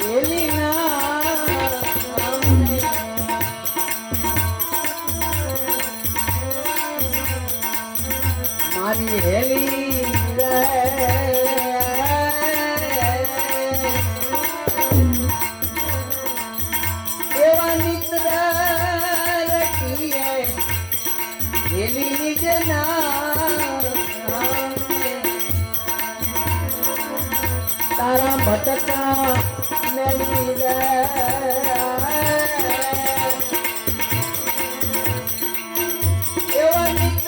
એલી મારી હેલી એવા મિત્ર હેલી નિજ તારા ભટકા મેલી એવા મિત્ર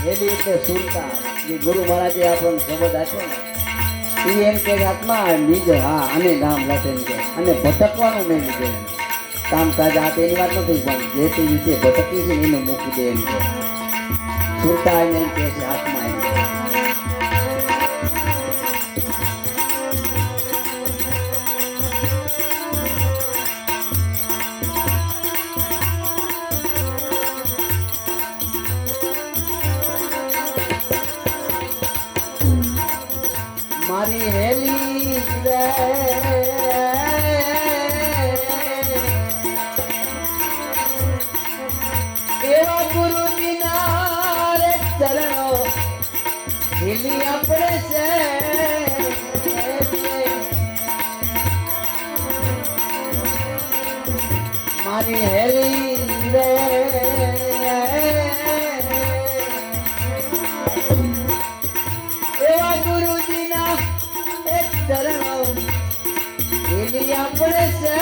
હેલી એટલે સુરતા જે ગુરુ મહારાજે આપણને શબ્દ આપ્યો ને એ એમ કે આત્મા નિજ હા અને નામ લખે કે અને ભટકવાનું નહીં લીધે કામકાજ આ તેની વાત નથી પણ જે તે રીતે ભટકી છે એને મૂકી દે એમ કે સુરતા એને એમ કહે છે આત્મા એમ મારી હેલી એવા ગુરુજીના રે ચરણો હેલી આપણે છે મારી હેલી એવા ગુરુજીના એક ચરણો હેલી આપણે છે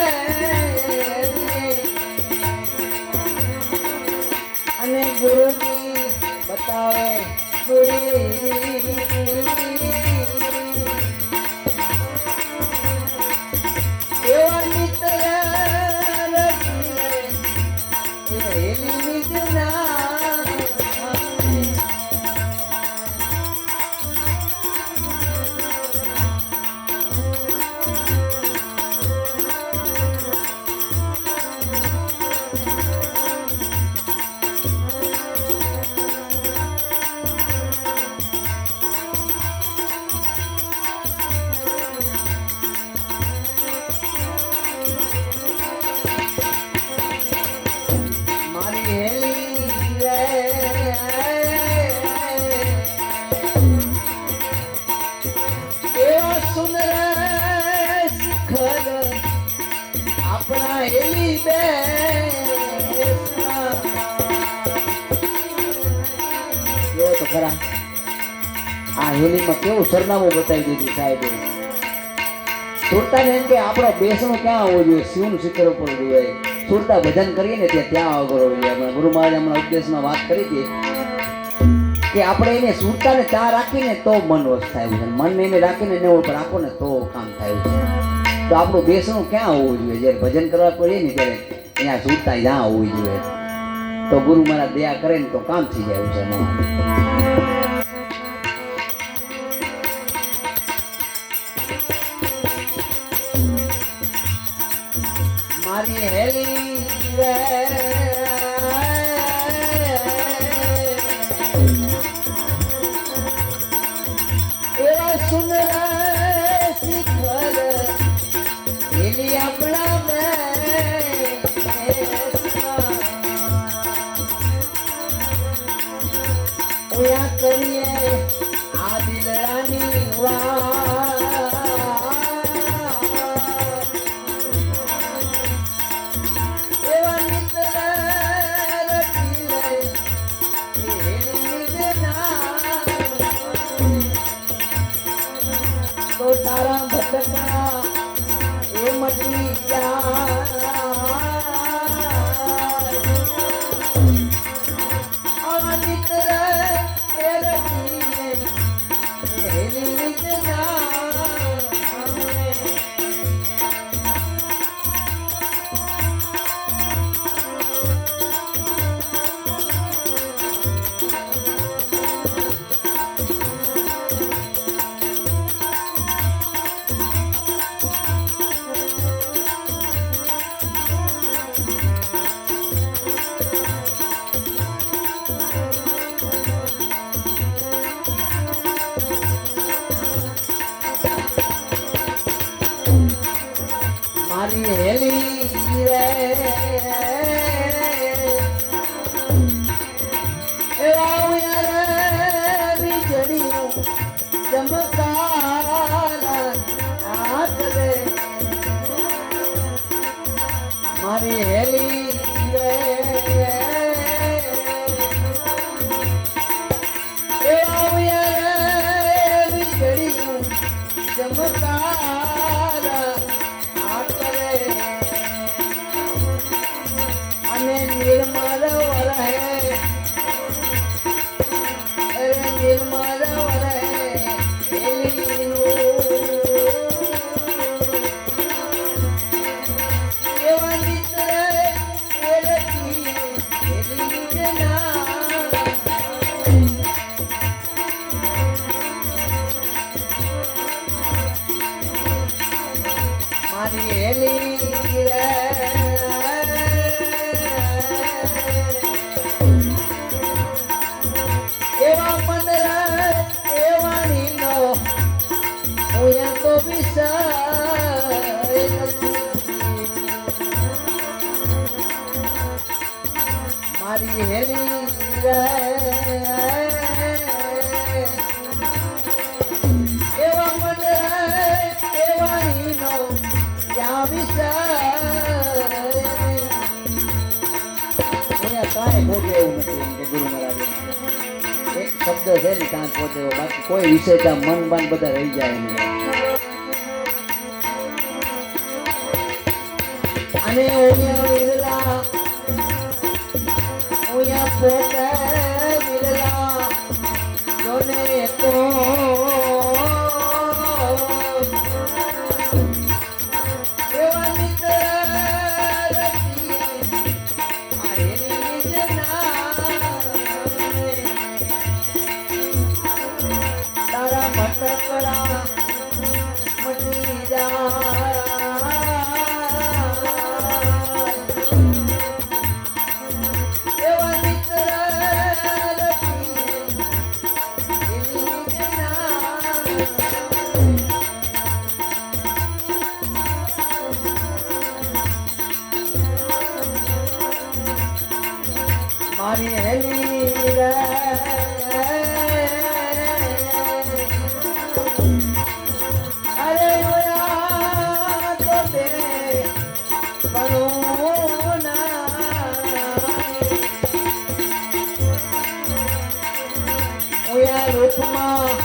અને ગુરુજી બતાવે એવા મિત્ર હેલી નિજ આપણા હેલી બે જો તો ખરા આ હેલીમાં કેવું સરનામું બતાવી દીધું સાહેબ સુરતા ને એમ કે આપણો બેસણું ક્યાં આવવું જોઈએ શિવનું શિખર ઉપર જોઈએ સુરતા ભજન કરીએ ને ત્યાં આગળ હોવું જોઈએ આપણે ગુરુ મહારાજ હમણાં ઉપદેશમાં વાત કરી હતી કે આપણે એને સુરતાને ત્યાં રાખીને તો મન વશ થાય છે મન એને રાખીને એને ઉપર રાખો ને તો કામ થાય છે તો આપણું બેસણું ક્યાં હોવું જોઈએ જ્યારે ભજન કરવા કોઈ ને ત્યારે અહીંયા સુરતા જ્યાં હોવી જોઈએ તો ગુરુ મહારાજ દયા કરે ને તો કામ થઈ જાય છે મારી હેલી એવા સુંદર શિખર હેલી આપણા ઓયા કરીએ આ દિલડાની એવા મિત્ર તો તારા ભટકા એ મટી જાય આવા મિત્ર એ રખીને હેલી નિજ મારી હેલી રે મારી હેલી રે ચમકાર આ કરે અને નિર્મળ વરહે નિર્મળ વરહે એવા મિત્ર મારી હેલી રે એવા મન એવા નીનો હું તો મારી હેલી રે એવા મન એવા નીનો કાંઈ ભોગે એવું નથી એમ કે ગુરુ મહારાજ એક શબ્દ છે ને ત્યાં પહોંચે બાકી કોઈ વિષય ત્યાં મન બાન બધા રહી જાય નહીં અને વિરલા પોતે વિરલા જોને તો મારી હેલી રે અરે ઓયા તો દે બરોના ઓયા રૂપમાં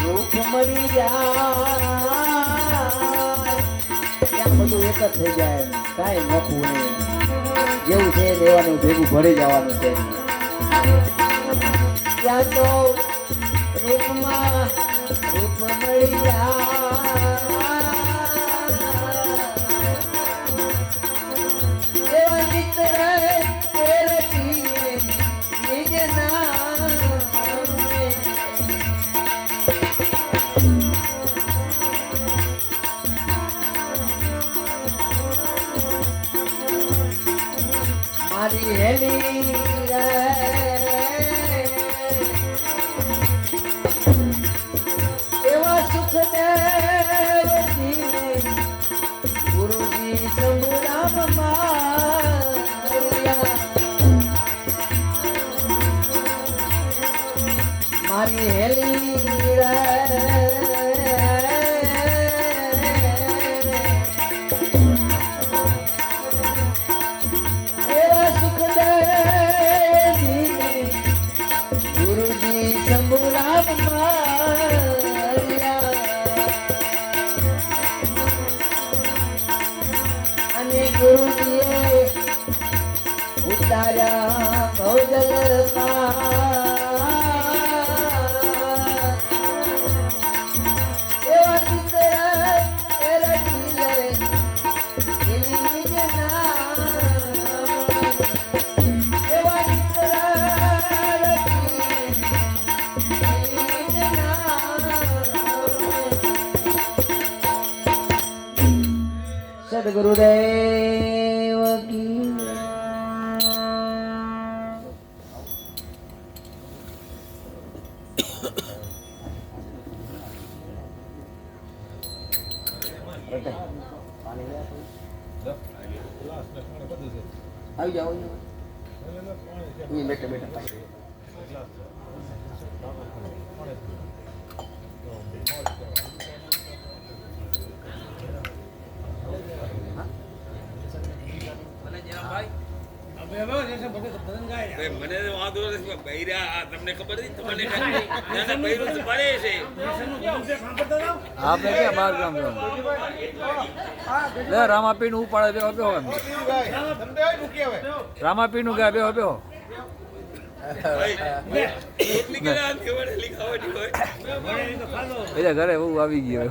રૂપ મરી જાય ત્યાં બધું એક જ થઈ જાય કાંઈ નોખું નહીં જેવું છે લેવાનું ભેગું ભરી જવાનું છે ત્યાં તો રૂપમાં રૂપ મળી એવા મિત્ર નિજ મારી હેલી રે એવા સુખદેવજી ગુરુજી શંભુરામ મારી હેલી રે ગુરુજીએ ઉતાર્યા ભવજલ એવા ચિત્ર સદગુરુદેવ કી પાણી આવી જાઓ અહીં બેઠા બેઠા મને વાંધો નથી બૈરા તમને ખબર નથી તમને બૈરું તો પડે છે આપણે ક્યાં બાર ગામ લે રામાપીર નું ઉપાડે બેહો બેહો રામાપીર નું ગયા બેહો બેહો એટલે ઘરે બહુ આવી ગયો